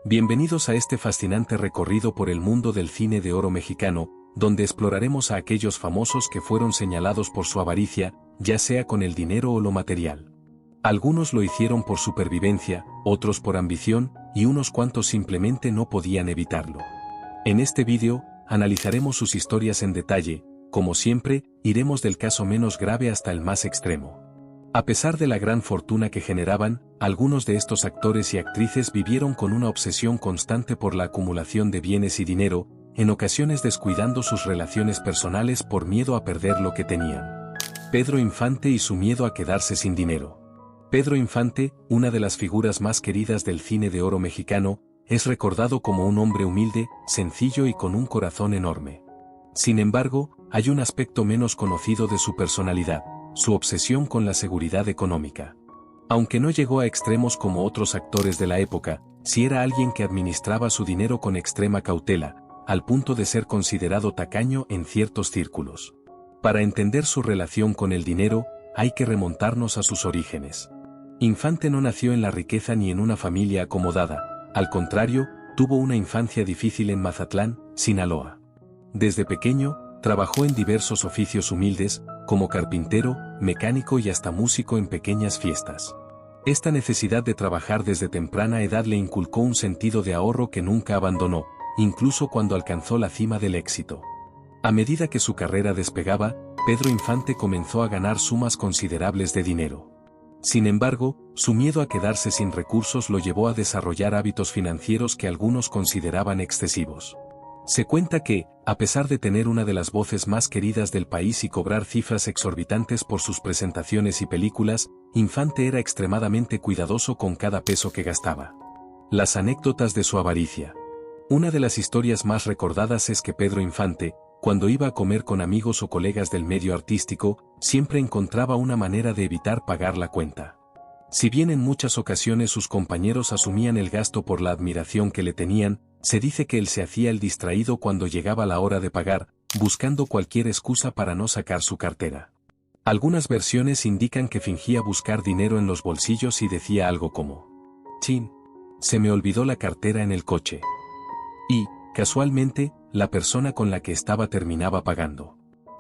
Bienvenidos a este fascinante recorrido por el mundo del cine de oro mexicano, donde exploraremos a aquellos famosos que fueron señalados por su avaricia, ya sea con el dinero o lo material. Algunos lo hicieron por supervivencia, otros por ambición, y unos cuantos simplemente no podían evitarlo. En este vídeo, analizaremos sus historias en detalle, como siempre, iremos del caso menos grave hasta el más extremo. A pesar de la gran fortuna que generaban, algunos de estos actores y actrices vivieron con una obsesión constante por la acumulación de bienes y dinero, en ocasiones descuidando sus relaciones personales por miedo a perder lo que tenían. Pedro Infante y su miedo a quedarse sin dinero. Pedro Infante, una de las figuras más queridas del cine de oro mexicano, es recordado como un hombre humilde, sencillo y con un corazón enorme. Sin embargo, hay un aspecto menos conocido de su personalidad: su obsesión con la seguridad económica. Aunque no llegó a extremos como otros actores de la época, sí era alguien que administraba su dinero con extrema cautela, al punto de ser considerado tacaño en ciertos círculos. Para entender su relación con el dinero, hay que remontarnos a sus orígenes. Infante no nació en la riqueza ni en una familia acomodada, al contrario, tuvo una infancia difícil en Mazatlán, Sinaloa. Desde pequeño, trabajó en diversos oficios humildes, como carpintero, mecánico y hasta músico en pequeñas fiestas. Esta necesidad de trabajar desde temprana edad le inculcó un sentido de ahorro que nunca abandonó, incluso cuando alcanzó la cima del éxito. A medida que su carrera despegaba, Pedro Infante comenzó a ganar sumas considerables de dinero. Sin embargo, su miedo a quedarse sin recursos lo llevó a desarrollar hábitos financieros que algunos consideraban excesivos. Se cuenta que, a pesar de tener una de las voces más queridas del país y cobrar cifras exorbitantes por sus presentaciones y películas, Infante era extremadamente cuidadoso con cada peso que gastaba. Las anécdotas de su avaricia. Una de las historias más recordadas es que Pedro Infante, cuando iba a comer con amigos o colegas del medio artístico, siempre encontraba una manera de evitar pagar la cuenta. Si bien en muchas ocasiones sus compañeros asumían el gasto por la admiración que le tenían, se dice que él se hacía el distraído cuando llegaba la hora de pagar, buscando cualquier excusa para no sacar su cartera. Algunas versiones indican que fingía buscar dinero en los bolsillos y decía algo como: «Chin, se me olvidó la cartera en el coche». Y, casualmente, la persona con la que estaba terminaba pagando.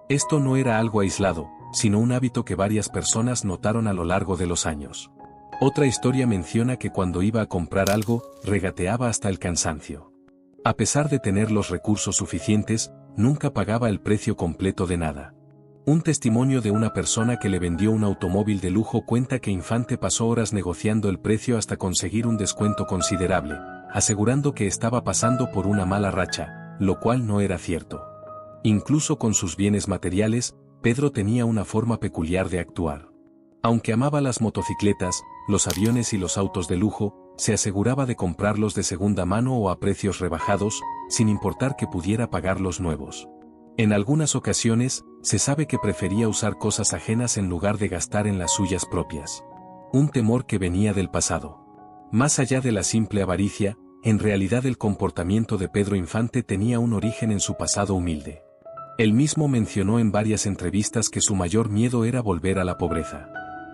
Esto no era algo aislado, sino un hábito que varias personas notaron a lo largo de los años. Otra historia menciona que cuando iba a comprar algo, regateaba hasta el cansancio. A pesar de tener los recursos suficientes, nunca pagaba el precio completo de nada. Un testimonio de una persona que le vendió un automóvil de lujo cuenta que Infante pasó horas negociando el precio hasta conseguir un descuento considerable, asegurando que estaba pasando por una mala racha, lo cual no era cierto. Incluso con sus bienes materiales, Pedro tenía una forma peculiar de actuar. Aunque amaba las motocicletas, los aviones y los autos de lujo, se aseguraba de comprarlos de segunda mano o a precios rebajados, sin importar que pudiera pagar los nuevos. En algunas ocasiones, se sabe que prefería usar cosas ajenas en lugar de gastar en las suyas propias. Un temor que venía del pasado. Más allá de la simple avaricia, en realidad el comportamiento de Pedro Infante tenía un origen en su pasado humilde. Él mismo mencionó en varias entrevistas que su mayor miedo era volver a la pobreza.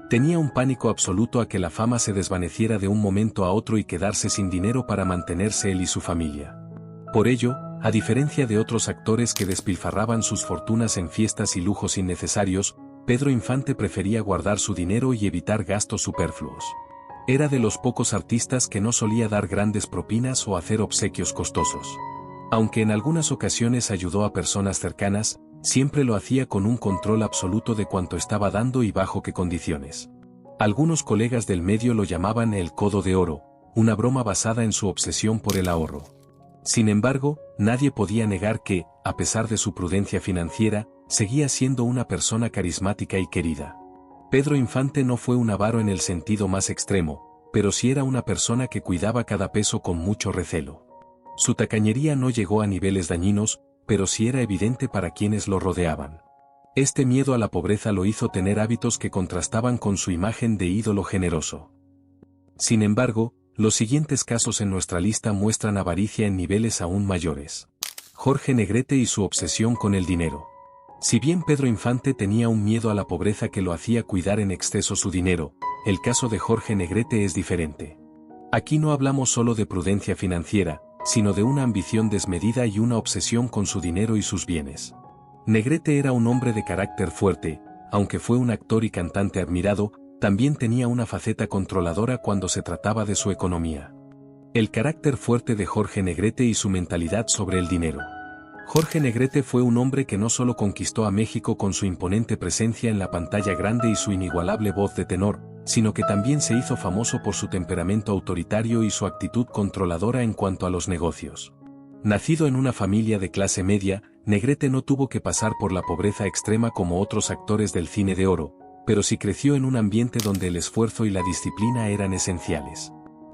Tenía un pánico absoluto a que la fama se desvaneciera de un momento a otro y quedarse sin dinero para mantenerse él y su familia. Por ello, a diferencia de otros actores que despilfarraban sus fortunas en fiestas y lujos innecesarios, Pedro Infante prefería guardar su dinero y evitar gastos superfluos. Era de los pocos artistas que no solía dar grandes propinas o hacer obsequios costosos. Aunque en algunas ocasiones ayudó a personas cercanas, siempre lo hacía con un control absoluto de cuánto estaba dando y bajo qué condiciones. Algunos colegas del medio lo llamaban el codo de oro, una broma basada en su obsesión por el ahorro. Sin embargo, nadie podía negar que, a pesar de su prudencia financiera, seguía siendo una persona carismática y querida. Pedro Infante no fue un avaro en el sentido más extremo, pero sí era una persona que cuidaba cada peso con mucho recelo. Su tacañería no llegó a niveles dañinos, pero sí era evidente para quienes lo rodeaban. Este miedo a la pobreza lo hizo tener hábitos que contrastaban con su imagen de ídolo generoso. Sin embargo, los siguientes casos en nuestra lista muestran avaricia en niveles aún mayores. Jorge Negrete y su obsesión con el dinero. Si bien Pedro Infante tenía un miedo a la pobreza que lo hacía cuidar en exceso su dinero, el caso de Jorge Negrete es diferente. Aquí no hablamos solo de prudencia financiera, sino de una ambición desmedida y una obsesión con su dinero y sus bienes. Negrete era un hombre de carácter fuerte, aunque fue un actor y cantante admirado, también tenía una faceta controladora cuando se trataba de su economía. El carácter fuerte de Jorge Negrete y su mentalidad sobre el dinero. Jorge Negrete fue un hombre que no solo conquistó a México con su imponente presencia en la pantalla grande y su inigualable voz de tenor, sino que también se hizo famoso por su temperamento autoritario y su actitud controladora en cuanto a los negocios. Nacido en una familia de clase media, Negrete no tuvo que pasar por la pobreza extrema como otros actores del cine de oro, pero sí creció en un ambiente donde el esfuerzo y la disciplina eran esenciales.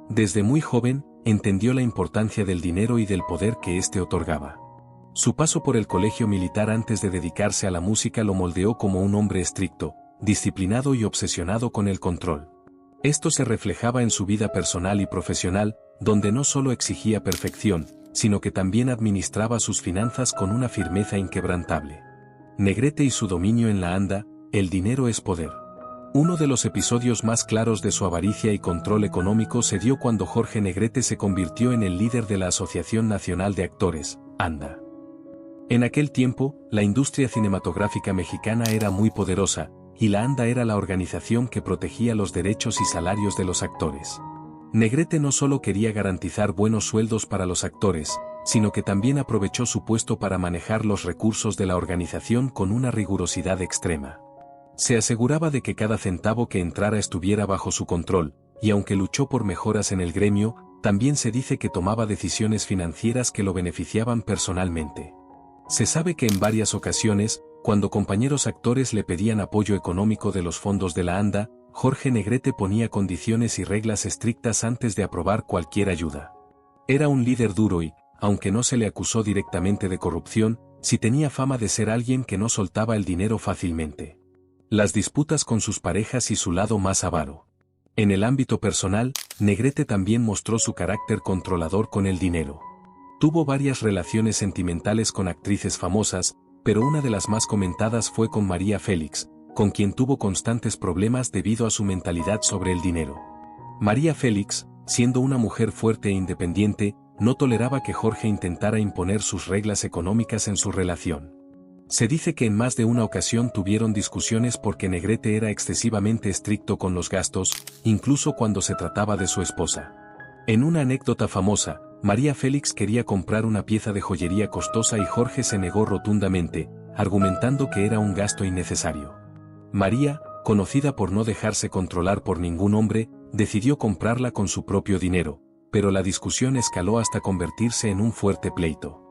Desde muy joven, entendió la importancia del dinero y del poder que éste otorgaba. Su paso por el colegio militar antes de dedicarse a la música lo moldeó como un hombre estricto, disciplinado y obsesionado con el control. Esto se reflejaba en su vida personal y profesional, donde no solo exigía perfección, sino que también administraba sus finanzas con una firmeza inquebrantable. Negrete y su dominio en la anda, el dinero es poder. Uno de los episodios más claros de su avaricia y control económico se dio cuando Jorge Negrete se convirtió en el líder de la Asociación Nacional de Actores, ANDA. En aquel tiempo, la industria cinematográfica mexicana era muy poderosa, y la ANDA era la organización que protegía los derechos y salarios de los actores. Negrete no solo quería garantizar buenos sueldos para los actores, sino que también aprovechó su puesto para manejar los recursos de la organización con una rigurosidad extrema. Se aseguraba de que cada centavo que entrara estuviera bajo su control, y aunque luchó por mejoras en el gremio, también se dice que tomaba decisiones financieras que lo beneficiaban personalmente. Se sabe que en varias ocasiones, cuando compañeros actores le pedían apoyo económico de los fondos de la ANDA, Jorge Negrete ponía condiciones y reglas estrictas antes de aprobar cualquier ayuda. Era un líder duro y, aunque no se le acusó directamente de corrupción, sí tenía fama de ser alguien que no soltaba el dinero fácilmente. Las disputas con sus parejas y su lado más avaro. En el ámbito personal, Negrete también mostró su carácter controlador con el dinero. Tuvo varias relaciones sentimentales con actrices famosas, pero una de las más comentadas fue con María Félix, con quien tuvo constantes problemas debido a su mentalidad sobre el dinero. María Félix, siendo una mujer fuerte e independiente, no toleraba que Jorge intentara imponer sus reglas económicas en su relación. Se dice que en más de una ocasión tuvieron discusiones porque Negrete era excesivamente estricto con los gastos, incluso cuando se trataba de su esposa. En una anécdota famosa, María Félix quería comprar una pieza de joyería costosa y Jorge se negó rotundamente, argumentando que era un gasto innecesario. María, conocida por no dejarse controlar por ningún hombre, decidió comprarla con su propio dinero, pero la discusión escaló hasta convertirse en un fuerte pleito.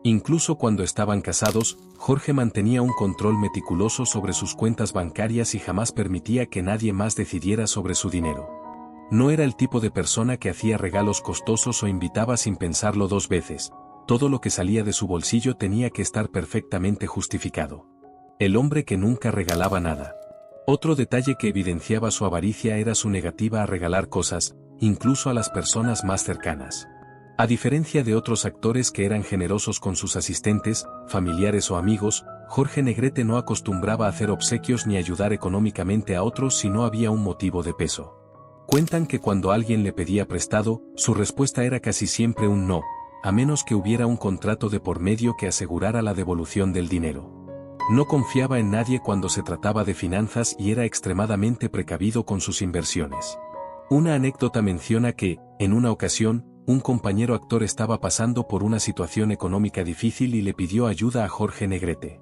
Incluso cuando estaban casados, Jorge mantenía un control meticuloso sobre sus cuentas bancarias y jamás permitía que nadie más decidiera sobre su dinero. No era el tipo de persona que hacía regalos costosos o invitaba sin pensarlo dos veces. Todo lo que salía de su bolsillo tenía que estar perfectamente justificado. El hombre que nunca regalaba nada. Otro detalle que evidenciaba su avaricia era su negativa a regalar cosas, incluso a las personas más cercanas. A diferencia de otros actores que eran generosos con sus asistentes, familiares o amigos, Jorge Negrete no acostumbraba a hacer obsequios ni ayudar económicamente a otros si no había un motivo de peso. Cuentan que cuando alguien le pedía prestado, su respuesta era casi siempre un no, a menos que hubiera un contrato de por medio que asegurara la devolución del dinero. No confiaba en nadie cuando se trataba de finanzas y era extremadamente precavido con sus inversiones. Una anécdota menciona que, en una ocasión, un compañero actor estaba pasando por una situación económica difícil y le pidió ayuda a Jorge Negrete.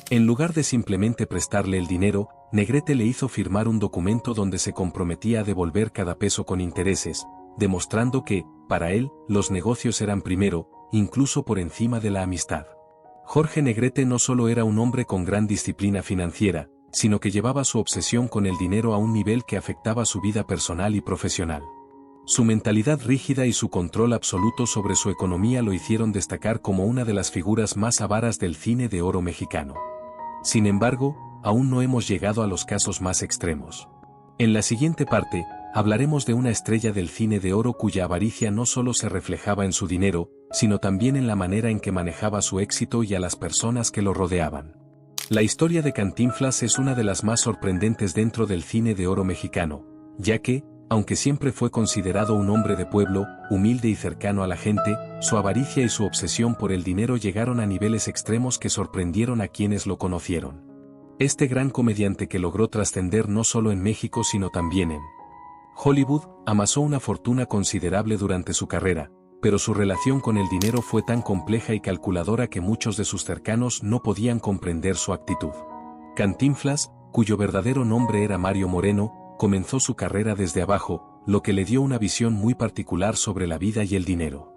En lugar de simplemente prestarle el dinero, Negrete le hizo firmar un documento donde se comprometía a devolver cada peso con intereses, demostrando que, para él, los negocios eran primero, incluso por encima de la amistad. Jorge Negrete no solo era un hombre con gran disciplina financiera, sino que llevaba su obsesión con el dinero a un nivel que afectaba su vida personal y profesional. Su mentalidad rígida y su control absoluto sobre su economía lo hicieron destacar como una de las figuras más avaras del cine de oro mexicano. Sin embargo, aún no hemos llegado a los casos más extremos. En la siguiente parte, hablaremos de una estrella del cine de oro cuya avaricia no solo se reflejaba en su dinero, sino también en la manera en que manejaba su éxito y a las personas que lo rodeaban. La historia de Cantinflas es una de las más sorprendentes dentro del cine de oro mexicano, ya que, Aunque siempre fue considerado un hombre de pueblo, humilde y cercano a la gente, su avaricia y su obsesión por el dinero llegaron a niveles extremos que sorprendieron a quienes lo conocieron. Este gran comediante que logró trascender no solo en México sino también en Hollywood, amasó una fortuna considerable durante su carrera, pero su relación con el dinero fue tan compleja y calculadora que muchos de sus cercanos no podían comprender su actitud. Cantinflas, cuyo verdadero nombre era Mario Moreno, comenzó su carrera desde abajo, lo que le dio una visión muy particular sobre la vida y el dinero.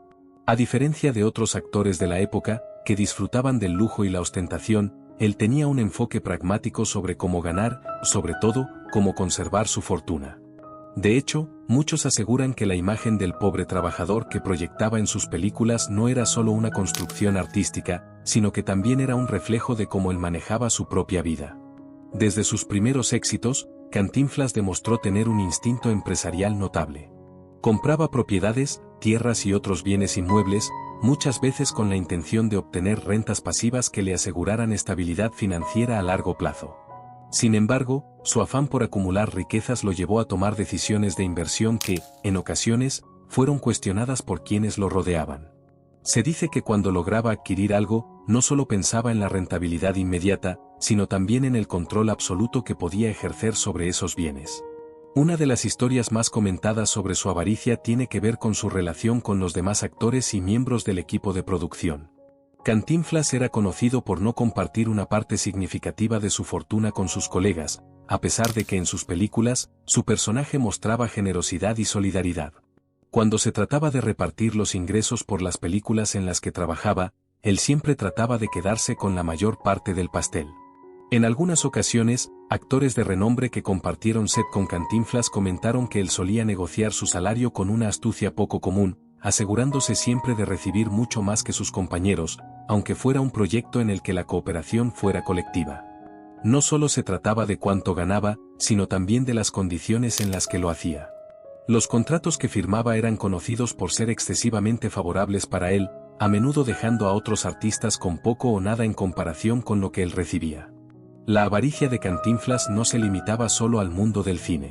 A diferencia de otros actores de la época, que disfrutaban del lujo y la ostentación, él tenía un enfoque pragmático sobre cómo ganar, sobre todo, cómo conservar su fortuna. De hecho, muchos aseguran que la imagen del pobre trabajador que proyectaba en sus películas no era solo una construcción artística, sino que también era un reflejo de cómo él manejaba su propia vida. Desde sus primeros éxitos, Cantinflas demostró tener un instinto empresarial notable. Compraba propiedades, tierras y otros bienes inmuebles, muchas veces con la intención de obtener rentas pasivas que le aseguraran estabilidad financiera a largo plazo. Sin embargo, su afán por acumular riquezas lo llevó a tomar decisiones de inversión que, en ocasiones, fueron cuestionadas por quienes lo rodeaban. Se dice que cuando lograba adquirir algo, no solo pensaba en la rentabilidad inmediata, sino también en el control absoluto que podía ejercer sobre esos bienes. Una de las historias más comentadas sobre su avaricia tiene que ver con su relación con los demás actores y miembros del equipo de producción. Cantinflas era conocido por no compartir una parte significativa de su fortuna con sus colegas, a pesar de que en sus películas, su personaje mostraba generosidad y solidaridad. Cuando se trataba de repartir los ingresos por las películas en las que trabajaba, él siempre trataba de quedarse con la mayor parte del pastel. En algunas ocasiones, actores de renombre que compartieron set con Cantinflas comentaron que él solía negociar su salario con una astucia poco común, asegurándose siempre de recibir mucho más que sus compañeros, aunque fuera un proyecto en el que la cooperación fuera colectiva. No solo se trataba de cuánto ganaba, sino también de las condiciones en las que lo hacía. Los contratos que firmaba eran conocidos por ser excesivamente favorables para él, a menudo dejando a otros artistas con poco o nada en comparación con lo que él recibía. La avaricia de Cantinflas no se limitaba solo al mundo del cine.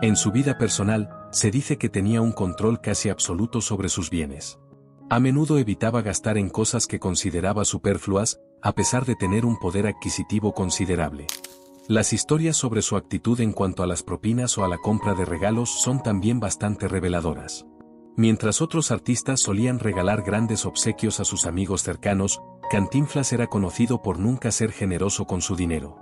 En su vida personal, se dice que tenía un control casi absoluto sobre sus bienes. A menudo evitaba gastar en cosas que consideraba superfluas, a pesar de tener un poder adquisitivo considerable. Las historias sobre su actitud en cuanto a las propinas o a la compra de regalos son también bastante reveladoras. Mientras otros artistas solían regalar grandes obsequios a sus amigos cercanos, Cantinflas era conocido por nunca ser generoso con su dinero.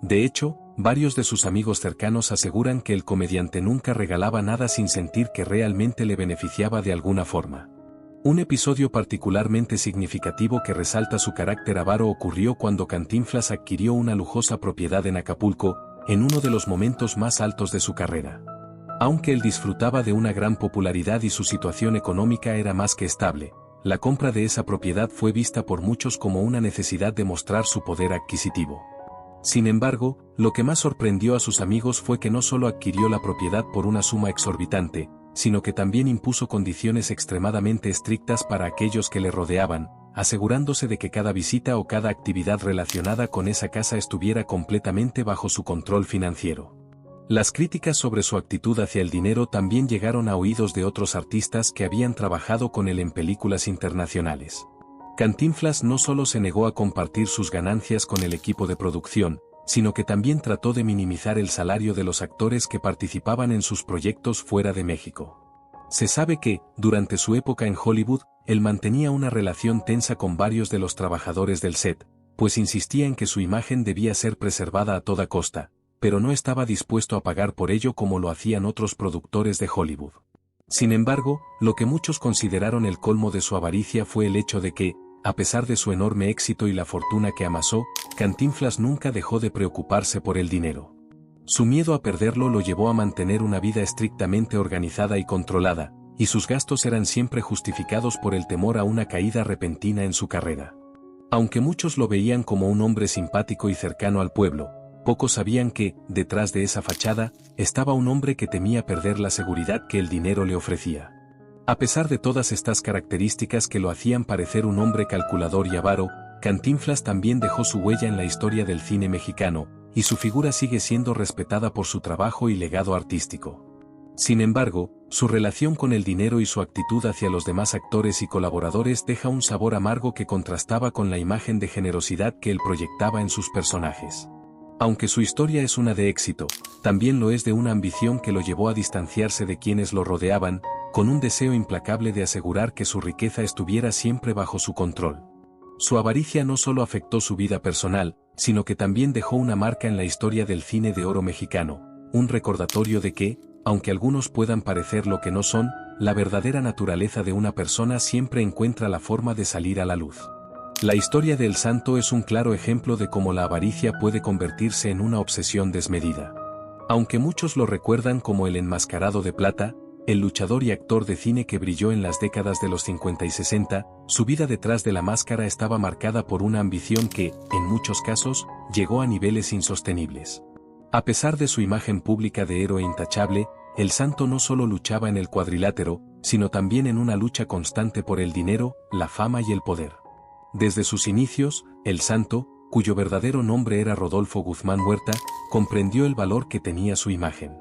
De hecho, varios de sus amigos cercanos aseguran que el comediante nunca regalaba nada sin sentir que realmente le beneficiaba de alguna forma. Un episodio particularmente significativo que resalta su carácter avaro ocurrió cuando Cantinflas adquirió una lujosa propiedad en Acapulco, en uno de los momentos más altos de su carrera. Aunque él disfrutaba de una gran popularidad y su situación económica era más que estable, la compra de esa propiedad fue vista por muchos como una necesidad de mostrar su poder adquisitivo. Sin embargo, lo que más sorprendió a sus amigos fue que no solo adquirió la propiedad por una suma exorbitante, sino que también impuso condiciones extremadamente estrictas para aquellos que le rodeaban, asegurándose de que cada visita o cada actividad relacionada con esa casa estuviera completamente bajo su control financiero. Las críticas sobre su actitud hacia el dinero también llegaron a oídos de otros artistas que habían trabajado con él en películas internacionales. Cantinflas no solo se negó a compartir sus ganancias con el equipo de producción, sino que también trató de minimizar el salario de los actores que participaban en sus proyectos fuera de México. Se sabe que, durante su época en Hollywood, él mantenía una relación tensa con varios de los trabajadores del set, pues insistía en que su imagen debía ser preservada a toda costa, pero no estaba dispuesto a pagar por ello como lo hacían otros productores de Hollywood. Sin embargo, lo que muchos consideraron el colmo de su avaricia fue el hecho de que, a pesar de su enorme éxito y la fortuna que amasó, Cantinflas nunca dejó de preocuparse por el dinero. Su miedo a perderlo lo llevó a mantener una vida estrictamente organizada y controlada, y sus gastos eran siempre justificados por el temor a una caída repentina en su carrera. Aunque muchos lo veían como un hombre simpático y cercano al pueblo, pocos sabían que, detrás de esa fachada, estaba un hombre que temía perder la seguridad que el dinero le ofrecía. A pesar de todas estas características que lo hacían parecer un hombre calculador y avaro, Cantinflas también dejó su huella en la historia del cine mexicano, y su figura sigue siendo respetada por su trabajo y legado artístico. Sin embargo, su relación con el dinero y su actitud hacia los demás actores y colaboradores deja un sabor amargo que contrastaba con la imagen de generosidad que él proyectaba en sus personajes. Aunque su historia es una de éxito, también lo es de una ambición que lo llevó a distanciarse de quienes lo rodeaban, con un deseo implacable de asegurar que su riqueza estuviera siempre bajo su control. Su avaricia no solo afectó su vida personal, sino que también dejó una marca en la historia del cine de oro mexicano, un recordatorio de que, aunque algunos puedan parecer lo que no son, la verdadera naturaleza de una persona siempre encuentra la forma de salir a la luz. La historia de El Santo es un claro ejemplo de cómo la avaricia puede convertirse en una obsesión desmedida. Aunque muchos lo recuerdan como el enmascarado de plata, el luchador y actor de cine que brilló en las décadas de los 50 y 60, su vida detrás de la máscara estaba marcada por una ambición que, en muchos casos, llegó a niveles insostenibles. A pesar de su imagen pública de héroe intachable, El Santo no solo luchaba en el cuadrilátero, sino también en una lucha constante por el dinero, la fama y el poder. Desde sus inicios, El Santo, cuyo verdadero nombre era Rodolfo Guzmán Huerta, comprendió el valor que tenía su imagen.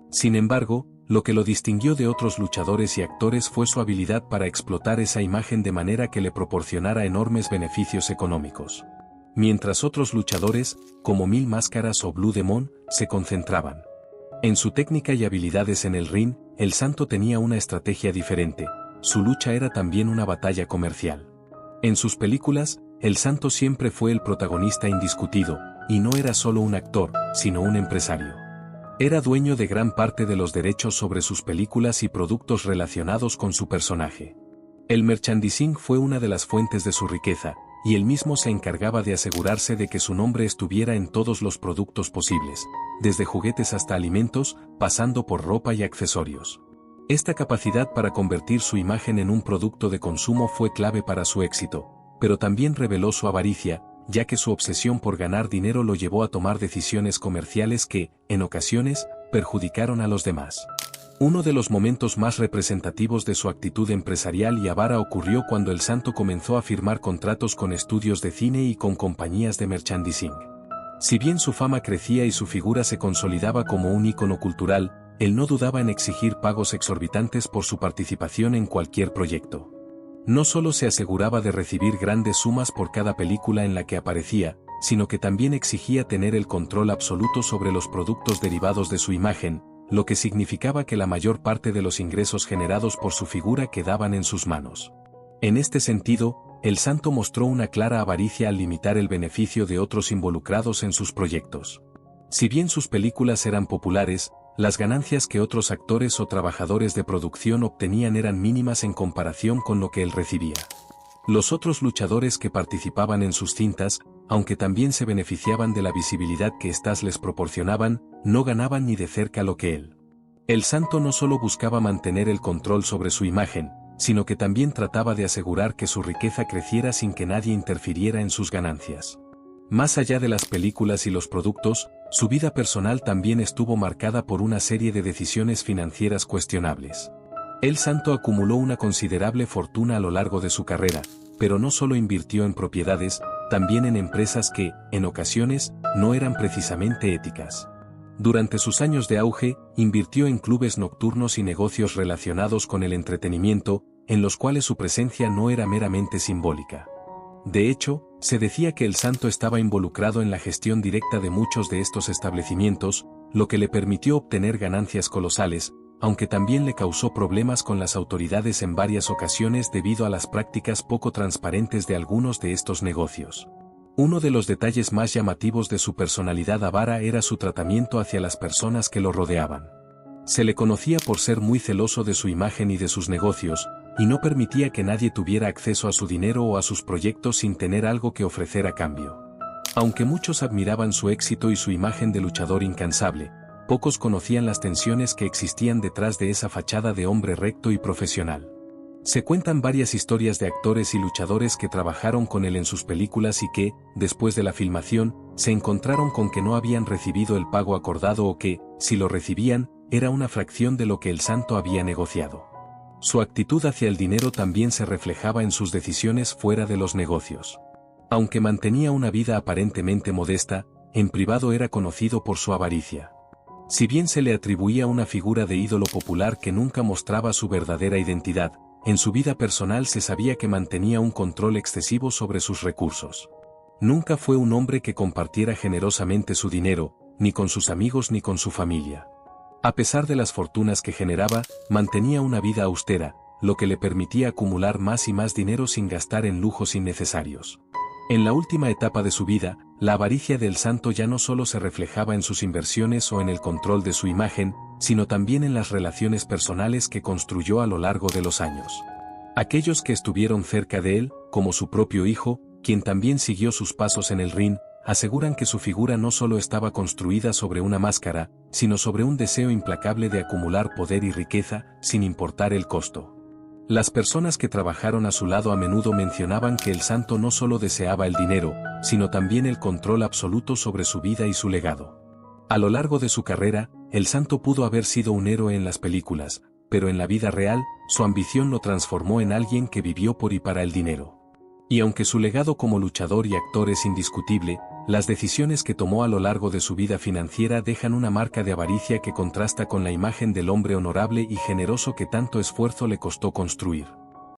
Sin embargo, lo que lo distinguió de otros luchadores y actores fue su habilidad para explotar esa imagen de manera que le proporcionara enormes beneficios económicos. Mientras otros luchadores, como Mil Máscaras o Blue Demon, se concentraban en su técnica y habilidades en el ring, El Santo tenía una estrategia diferente, su lucha era también una batalla comercial. En sus películas, El Santo siempre fue el protagonista indiscutido, y no era solo un actor, sino un empresario. Era dueño de gran parte de los derechos sobre sus películas y productos relacionados con su personaje. El merchandising fue una de las fuentes de su riqueza, y él mismo se encargaba de asegurarse de que su nombre estuviera en todos los productos posibles, desde juguetes hasta alimentos, pasando por ropa y accesorios. Esta capacidad para convertir su imagen en un producto de consumo fue clave para su éxito, pero también reveló su avaricia, ya que su obsesión por ganar dinero lo llevó a tomar decisiones comerciales que, en ocasiones, perjudicaron a los demás. Uno de los momentos más representativos de su actitud empresarial y avara ocurrió cuando El Santo comenzó a firmar contratos con estudios de cine y con compañías de merchandising. Si bien su fama crecía y su figura se consolidaba como un ícono cultural, él no dudaba en exigir pagos exorbitantes por su participación en cualquier proyecto. No solo se aseguraba de recibir grandes sumas por cada película en la que aparecía, sino que también exigía tener el control absoluto sobre los productos derivados de su imagen, lo que significaba que la mayor parte de los ingresos generados por su figura quedaban en sus manos. En este sentido, El Santo mostró una clara avaricia al limitar el beneficio de otros involucrados en sus proyectos. Si bien sus películas eran populares, las ganancias que otros actores o trabajadores de producción obtenían eran mínimas en comparación con lo que él recibía. Los otros luchadores que participaban en sus cintas, aunque también se beneficiaban de la visibilidad que éstas les proporcionaban, no ganaban ni de cerca lo que él. El Santo no solo buscaba mantener el control sobre su imagen, sino que también trataba de asegurar que su riqueza creciera sin que nadie interfiriera en sus ganancias. Más allá de las películas y los productos, su vida personal también estuvo marcada por una serie de decisiones financieras cuestionables. El Santo acumuló una considerable fortuna a lo largo de su carrera, pero no solo invirtió en propiedades, también en empresas que, en ocasiones, no eran precisamente éticas. Durante sus años de auge, invirtió en clubes nocturnos y negocios relacionados con el entretenimiento, en los cuales su presencia no era meramente simbólica. De hecho, se decía que El Santo estaba involucrado en la gestión directa de muchos de estos establecimientos, lo que le permitió obtener ganancias colosales, aunque también le causó problemas con las autoridades en varias ocasiones debido a las prácticas poco transparentes de algunos de estos negocios. Uno de los detalles más llamativos de su personalidad avara era su tratamiento hacia las personas que lo rodeaban. Se le conocía por ser muy celoso de su imagen y de sus negocios, y no permitía que nadie tuviera acceso a su dinero o a sus proyectos sin tener algo que ofrecer a cambio. Aunque muchos admiraban su éxito y su imagen de luchador incansable, pocos conocían las tensiones que existían detrás de esa fachada de hombre recto y profesional. Se cuentan varias historias de actores y luchadores que trabajaron con él en sus películas y que, después de la filmación, se encontraron con que no habían recibido el pago acordado o que, si lo recibían, era una fracción de lo que El Santo había negociado. Su actitud hacia el dinero también se reflejaba en sus decisiones fuera de los negocios. Aunque mantenía una vida aparentemente modesta, en privado era conocido por su avaricia. Si bien se le atribuía una figura de ídolo popular que nunca mostraba su verdadera identidad, en su vida personal se sabía que mantenía un control excesivo sobre sus recursos. Nunca fue un hombre que compartiera generosamente su dinero, ni con sus amigos ni con su familia. A pesar de las fortunas que generaba, mantenía una vida austera, lo que le permitía acumular más y más dinero sin gastar en lujos innecesarios. En la última etapa de su vida, la avaricia del santo ya no solo se reflejaba en sus inversiones o en el control de su imagen, sino también en las relaciones personales que construyó a lo largo de los años. Aquellos que estuvieron cerca de él, como su propio hijo, quien también siguió sus pasos en el ring, aseguran que su figura no solo estaba construida sobre una máscara, sino sobre un deseo implacable de acumular poder y riqueza, sin importar el costo. Las personas que trabajaron a su lado a menudo mencionaban que el santo no solo deseaba el dinero, sino también el control absoluto sobre su vida y su legado. A lo largo de su carrera, el santo pudo haber sido un héroe en las películas, pero en la vida real, su ambición lo transformó en alguien que vivió por y para el dinero. Y aunque su legado como luchador y actor es indiscutible, las decisiones que tomó a lo largo de su vida financiera dejan una marca de avaricia que contrasta con la imagen del hombre honorable y generoso que tanto esfuerzo le costó construir.